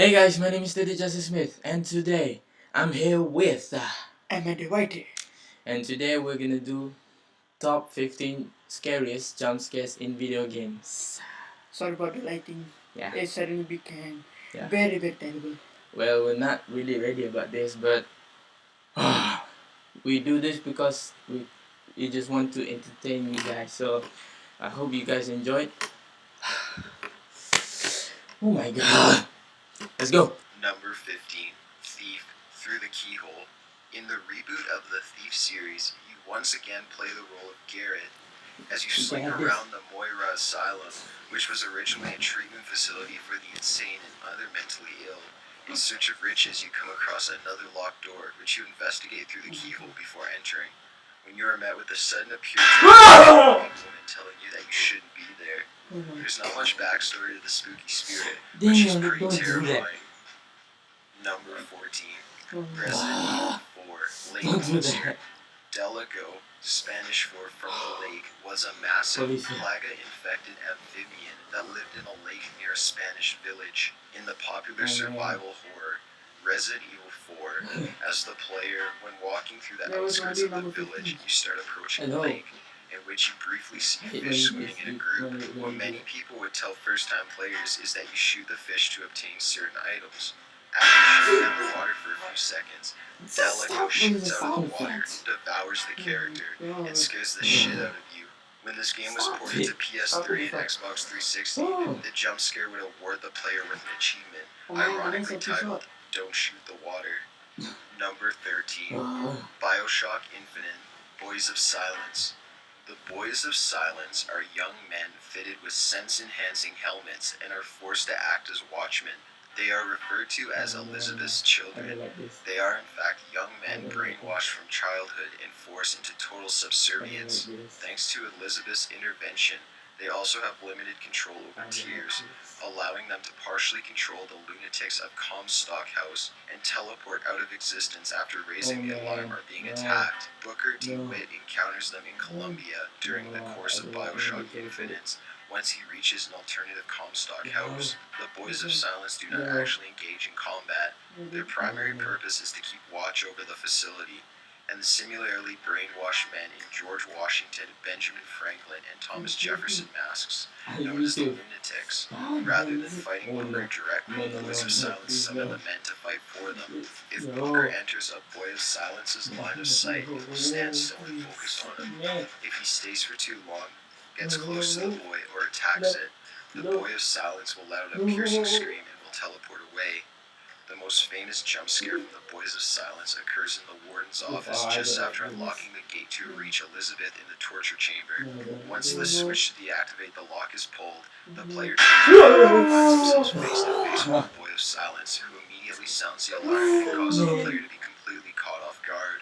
Hey guys, my name is DJ Smith, and today I'm here with Emen Diwaiti. and today we're gonna do top 15 scariest jump scares in video games. Sorry about the lighting. Yeah. It suddenly became Yeah. very terrible. Well, we're not really ready about this, but we do this because we just want to entertain you guys. So I hope you guys enjoyed. Oh my god. Let's go. Number 15, Thief Through the Keyhole. In the reboot of the Thief series, you once again play the role of Garrett as you slink around the Moira Asylum, which was originally a treatment facility for the insane and other mentally ill. In search of riches, you come across another locked door, which you investigate through the keyhole before entering. When you are met with the sudden appearance of a woman telling you that you shouldn't be there, there's not much backstory to the spooky spirit, but she's pretty terrifying. Number 14, Resident Evil 4, Lake Monster. Delago, Spanish for from the lake, was a massive plaga-infected amphibian that lived in a lake near a Spanish village. In the popular survival horror Resident Evil 4, as the player, when walking through the outskirts of the village, you start approaching the lake, in which you briefly see fish swimming in a group. What many people would tell first-time players is that you shoot the fish to obtain certain items. After shooting at the water for a few seconds, Delago shoots out of the water, devours the character, and scares the shit out of you. When this game was ported to PS3 and Xbox 360, the jump scare would award the player with an achievement, ironically titled Don't Shoot the Water. Number 13, BioShock Infinite, Boys of Silence. The Boys of Silence are young men fitted with sense-enhancing helmets and are forced to act as watchmen. They are referred to as Elizabeth's children. They are in fact young men brainwashed from childhood and forced into total subservience. Thanks to Elizabeth's intervention, they also have limited control over tears, allowing them to partially control the lunatics of Comstock House and teleport out of existence after raising the alarm or being attacked. Booker DeWitt encounters them in Colombia during the course of BioShock Infinite. Once he reaches an alternative Comstock House, the Boys of Silence do not actually engage in combat. Their primary purpose is to keep watch over the facility, and the similarly brainwashed men in George Washington, Benjamin Franklin, and Thomas Jefferson masks, known as the lunatics. Rather than fighting Booker directly, the Boys of Silence summon the men to fight for them. If Booker enters a Boy of Silence's line of sight, it will stand still and focus on him. If he stays for too long, gets close to the boy, or attacks it, the Boy of Silence will let out a piercing scream and will teleport away. The most famous jump scare from the Boys of Silence occurs in the warden's office just after unlocking the gate to reach Elizabeth in the torture chamber. Once the switch to deactivate the lock is pulled, the player finds themselves face to face with the Boy of Silence, who immediately sounds the alarm and causes the player to be completely caught off guard.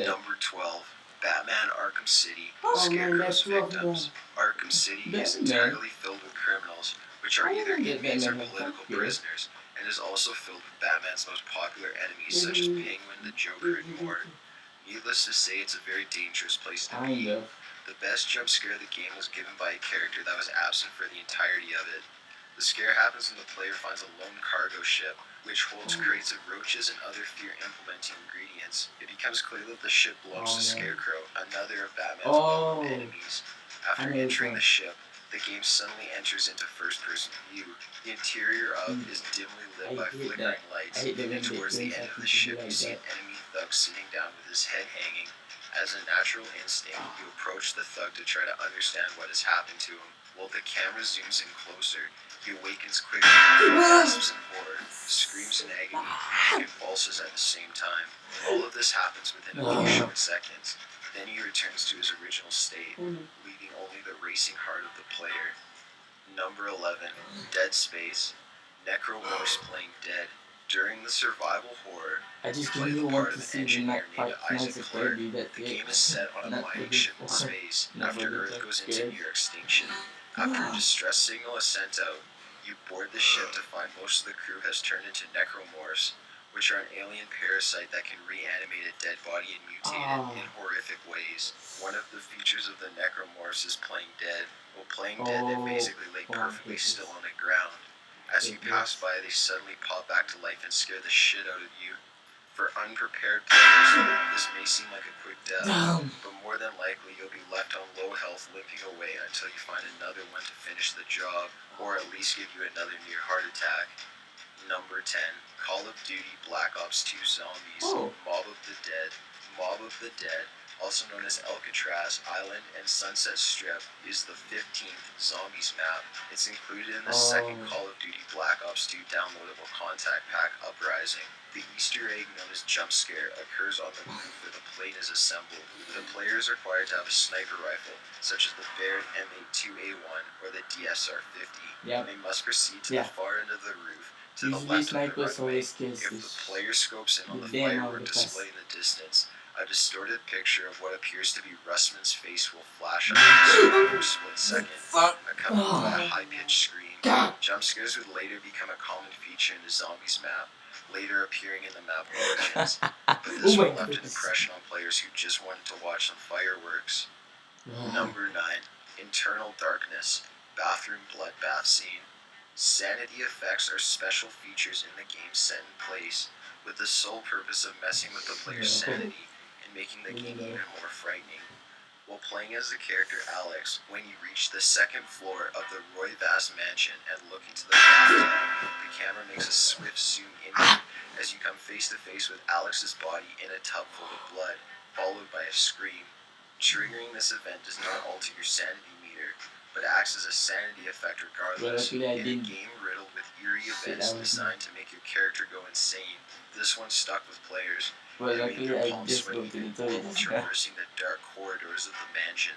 Number 12. Batman Arkham City, Scarecrow's Victims. Arkham City is entirely filled with criminals, which are either inmates or political prisoners, and is also filled with Batman's most popular enemies such as Penguin, the Joker, and more. Needless to say, it's a very dangerous place to be. The best jump scare of the game was given by a character that was absent for the entirety of it. The scare happens when the player finds a lone cargo ship, which holds crates of roaches and other fear-implementing ingredients. It becomes clear that the ship belongs to Scarecrow, another of Batman's well-known enemies. After entering the ship, the game suddenly enters into first-person view. The interior of is dimly lit by flickering lights, and towards the end of the ship you see an enemy thug sitting down with his head hanging. As a natural instinct, you approach the thug to try to understand what has happened to him. While the camera zooms in closer, he awakens quickly, gasps in horror, screams in agony, and convulses at the same time. All of this happens within a few short seconds. Then he returns to his original state, leaving only the racing heart of the player. Number 11, Dead Space. Necromorphs playing dead. During the survival horror, you play the part of an engineer named Isaac Clarke. The game is set on a mining ship in space after Earth goes into near extinction. After a distress signal is sent out, you board the ship to find most of the crew has turned into necromorphs, which are an alien parasite that can reanimate a dead body and mutate it in horrific ways. One of the features of the necromorphs is playing dead. While playing dead, they basically lay perfectly still on the ground. As you pass by, they suddenly pop back to life and scare the shit out of you. For unprepared players, this may seem like a quick death, but more than likely you'll be left on low health limping away until you find another one to finish the job, or at least give you another near heart attack. Number 10, Call of Duty Black Ops 2 Zombies, Mob of the Dead. Mob of the Dead, also known as Alcatraz Island and Sunset Strip, is the 15th Zombies map. It's included in the second Call of Duty Black Ops 2 downloadable contact pack, Uprising. The Easter egg known as JUMPSCARE occurs on the move where the plane is assembled. The player is required to have a sniper rifle, such as the Barrett M82A1 or the DSR-50. Yep. They must proceed to the far end of the roof, to the Usually left of the snipers runway. always scares If the player scopes in on the firework display in the distance, a distorted picture of what appears to be Russman's face will flash up on the screen for a split second, accompanied by a high-pitched scream. Jump scares would later become a common feature in the Zombies map, later appearing in the map origins, but this one left an impression on players who just wanted to watch some fireworks. Number 9, Internal Darkness, Bathroom Bloodbath Scene. Sanity effects are special features in the game set in place, with the sole purpose of messing with the player's sanity and making the game even more frightening. While playing as the character Alex, when you reach the second floor of the Roy Vass mansion and look into the bathtub, the camera makes a swift zoom in as you come face to face with Alex's body in a tub full of blood, followed by a scream. Triggering this event does not alter your sanity meter, but acts as a sanity effect regardless. In a game riddled with eerie events designed to make your character go insane, this one stuck with players. It made their palms sweat even more while traversing the dark corridors of the mansion.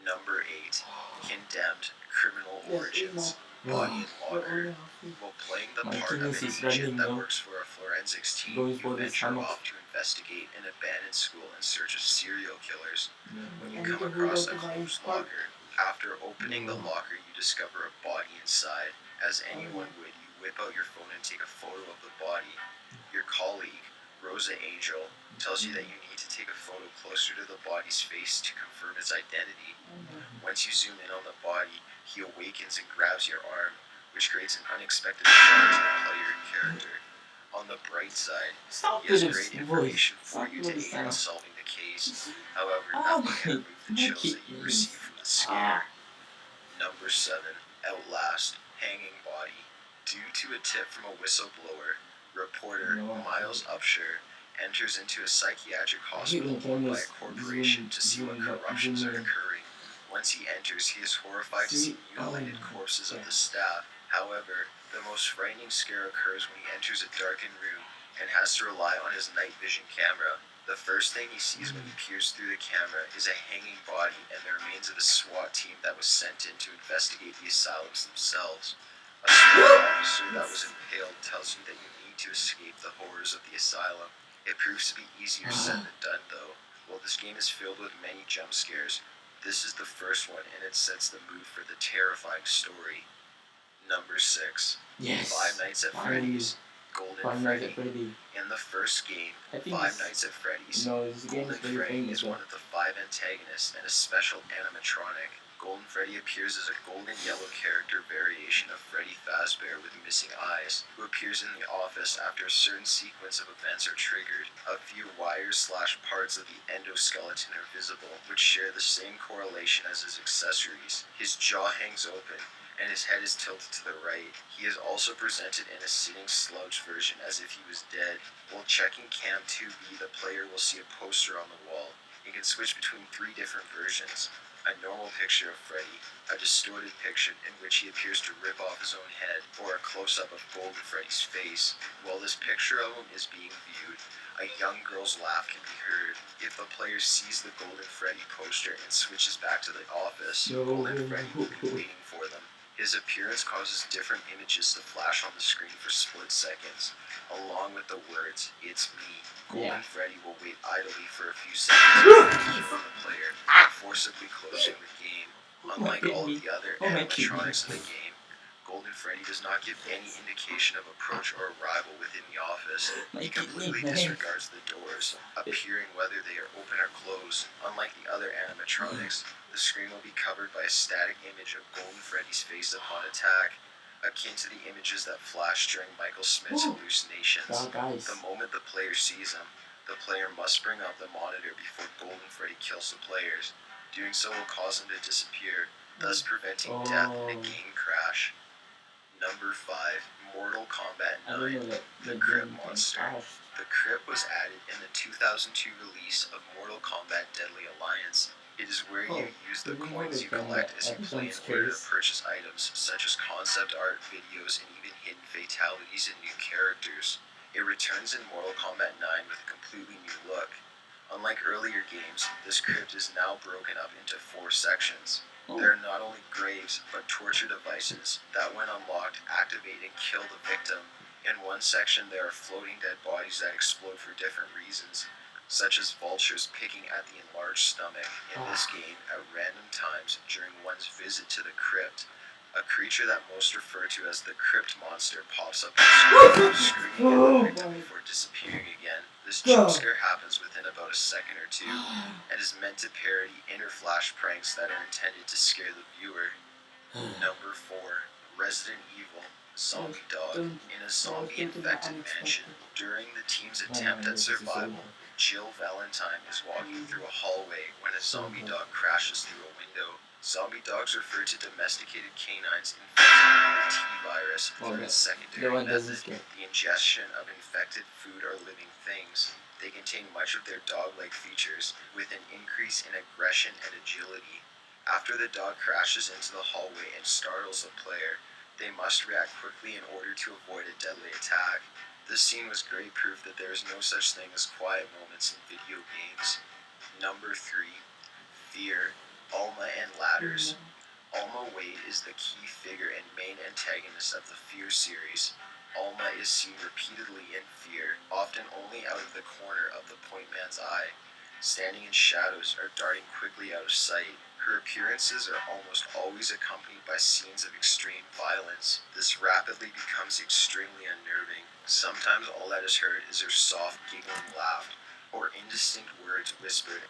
Number 8, Condemned Criminal Origins, Body and Locker. While playing the part of an agent that works for a forensics team, you venture off to investigate an abandoned school in search of serial killers. When you come across a closed locker, after opening the locker, you discover a body inside. As anyone would, you whip out your phone and take a photo of the body. Your colleague, Rosa Angel, tells you that you need to take a photo closer to the body's face to confirm its identity. Once you zoom in on the body, he awakens and grabs your arm, which creates an unexpected shock to the player and character. On the bright side, he has great information for you to aid in solving the case. However, nothing can remove the chills that you receive from the scare. Number 7, Outlast, Hanging Body. Due to a tip from a whistleblower, reporter Miles Upshur enters into a psychiatric hospital owned by a corporation to see what corruptions are occurring. Once he enters, he is horrified to see mutilated corpses of the staff. However, the most frightening scare occurs when he enters a darkened room and has to rely on his night vision camera. The first thing he sees when he peers through the camera is a hanging body and the remains of a SWAT team that was sent in to investigate the asylums themselves. A SWAT officer that was impaled tells you that you need to escape the horrors of the asylum. It proves to be easier said than done, though. While this game is filled with many jump scares, this is the first one, and it sets the mood for the terrifying story. Number 6, Five Nights at Freddy's, Golden Freddy. In the first game, Five Nights at Freddy's, Golden Freddy is one of the 5 antagonists and a special animatronic. Golden Freddy appears as a golden-yellow character variation of Freddy Fazbear with missing eyes, who appears in the office after a certain sequence of events are triggered. A few wires/parts of the endoskeleton are visible, which share the same correlation as his accessories. His jaw hangs open, and his head is tilted to the right. He is also presented in a sitting slouch version as if he was dead. While checking Cam 2B, the player will see a poster on the wall. You can switch between 3 different versions. A normal picture of Freddy, a distorted picture in which he appears to rip off his own head, or a close-up of Golden Freddy's face. While this picture of him is being viewed, a young girl's laugh can be heard. If the player sees the Golden Freddy poster and switches back to the office, Golden Freddy will be waiting for them. His appearance causes different images to flash on the screen for split seconds. Along with the words, "It's me," Golden Freddy will wait idly for a few seconds before the player, forcibly closing the game. Unlike all of the other animatronics in the game, Golden Freddy does not give any indication of approach or arrival within the office. He completely disregards the doors, appearing whether they are open or closed. Unlike the other animatronics, the screen will be covered by a static image of Golden Freddy's face upon attack. akin to the images that flash during Michael Smith's hallucinations. Wow, guys. The moment the player sees him, the player must bring up the monitor before Golden Freddy kills the players. Doing so will cause him to disappear, thus preventing death in a game crash. Number 5, Mortal Kombat I don't 9, know that The the Crypt game can Monster. crash. The Crypt was added in the 2002 release of Mortal Kombat Deadly Alliance. It is where you use the coins you collect as you play in order to purchase items such as concept art, videos, and even hidden fatalities and new characters. It returns in Mortal Kombat 9 with a completely new look. Unlike earlier games, this crypt is now broken up into 4 sections. There are not only graves, but torture devices that, when unlocked, activate and kill the victim. In one section, there are floating dead bodies that explode for different reasons, such as vultures picking at the enlarged stomach. In this game, at random times during one's visit to the crypt, a creature that most refer to as the Crypt Monster pops up and screaming at the victim before disappearing again. This jump scare happens within about a second or two, and is meant to parody inner flash pranks that are intended to scare the viewer. Number 4, Resident Evil Zombie Dog. In a zombie-infected mansion, during the team's attempt at survival, Jill Valentine is walking through a hallway when a zombie dog crashes through a window. Zombie dogs refer to domesticated canines infected with the T-virus through its secondary method, the ingestion of infected food or living things. They contain much of their dog-like features, with an increase in aggression and agility. After the dog crashes into the hallway and startles the player, they must react quickly in order to avoid a deadly attack. This scene was great proof that there is no such thing as quiet moments in video games. Number 3, Fear, Alma and Ladders. Alma Wade is the key figure and main antagonist of the Fear series. Alma is seen repeatedly in Fear, often only out of the corner of the point man's eye, standing in shadows or darting quickly out of sight. Her appearances are almost always accompanied by scenes of extreme violence. This rapidly becomes extremely unnerving. Sometimes all that is heard is her soft, giggling laugh, or indistinct words whispered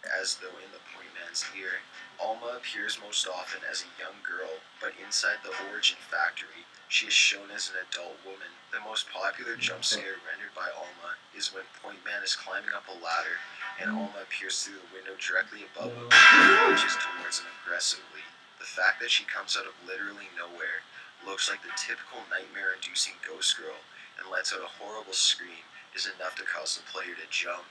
as though in the point man's ear. Alma appears most often as a young girl, but inside the Origin Factory, she is shown as an adult woman. The most popular jump scare rendered by Alma is when Point Man is climbing up a ladder, and Alma appears through the window directly above him and reaches towards him aggressively. The fact that she comes out of literally nowhere, looks like the typical nightmare-inducing ghost girl, and lets out a horrible scream is enough to cause the player to jump.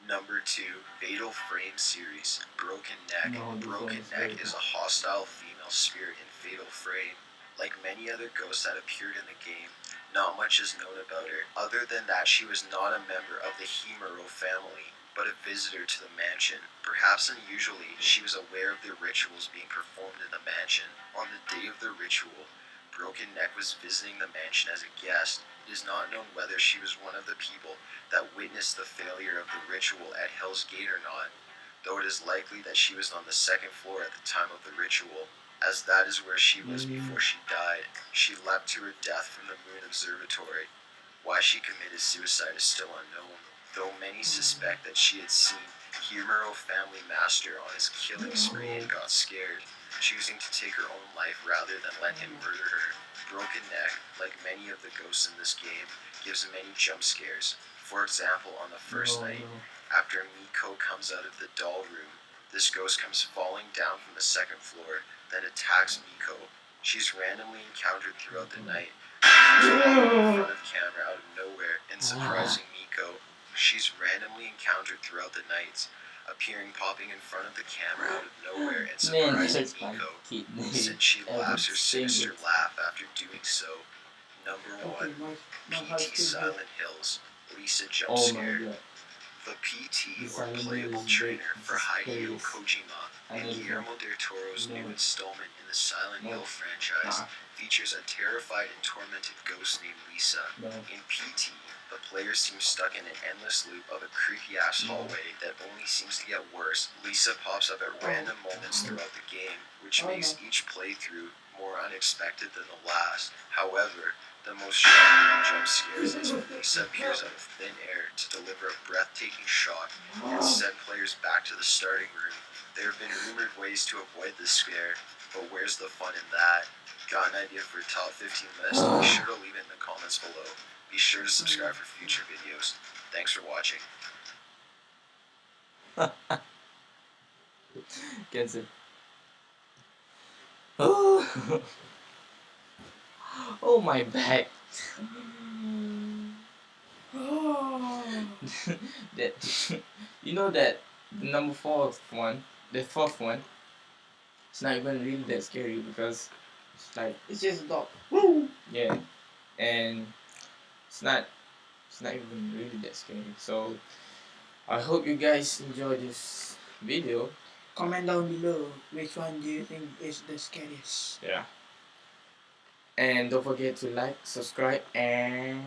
Number 2, Fatal Frame series, Broken Neck. Broken Neck is a hostile female spirit in Fatal Frame. Like many other ghosts that appeared in the game, not much is known about her, other than that she was not a member of the Himuro family, but a visitor to the mansion. Perhaps unusually, she was aware of the rituals being performed in the mansion. On the day of the ritual, Broken Neck was visiting the mansion as a guest. It is not known whether she was one of the people that witnessed the failure of the ritual at Hell's Gate or not, though it is likely that she was on the 2nd floor at the time of the ritual, as that is where she was before she died. She leapt to her death from the Moon Observatory. Why she committed suicide is still unknown, though many suspect that she had seen Himuro family master on his killing spree and got scared, choosing to take her own life rather than let him murder her. Broken Neck, like many of the ghosts in this game, gives many jump scares. For example, on the first night, after Miko comes out of the doll room, this ghost comes falling down from the 2nd floor, then attacks Miko. She's randomly encountered throughout the night, in front of camera out of nowhere and surprising Miko. She's randomly encountered throughout the nights, popping in front of the camera out of nowhere and surprising Miko, since she laughs her sinister laugh after doing so. Number 1, PT Silent Hills, Lisa Jump Scare. The PT, or playable trainer, for Hideo Kojima and Guillermo del Toro's new installment in the Silent Hill franchise, features a terrified and tormented ghost named Lisa. In PT, the player seems stuck in an endless loop of a creepy-ass hallway that only seems to get worse. Lisa pops up at random moments throughout the game, which makes each playthrough more unexpected than the last. However, the most shocking jump scares is when Lisa appears out of thin air to deliver a breathtaking shock and send players back to the starting room. There have been rumored ways to avoid this scare, but where's the fun in that? got an idea for a top 15 list, be sure to leave it in the comments below. Be sure to subscribe for future videos. Thanks for watching. Cancel. Oh, oh my back. That you know that the number fourth one, the fourth one, it's not even really that scary because it's like It's just a dog. yeah, and it's not even really that scary. So I hope you guys enjoy this video. Comment down below which one do you think is the scariest. Yeah. And don't forget to like, subscribe, and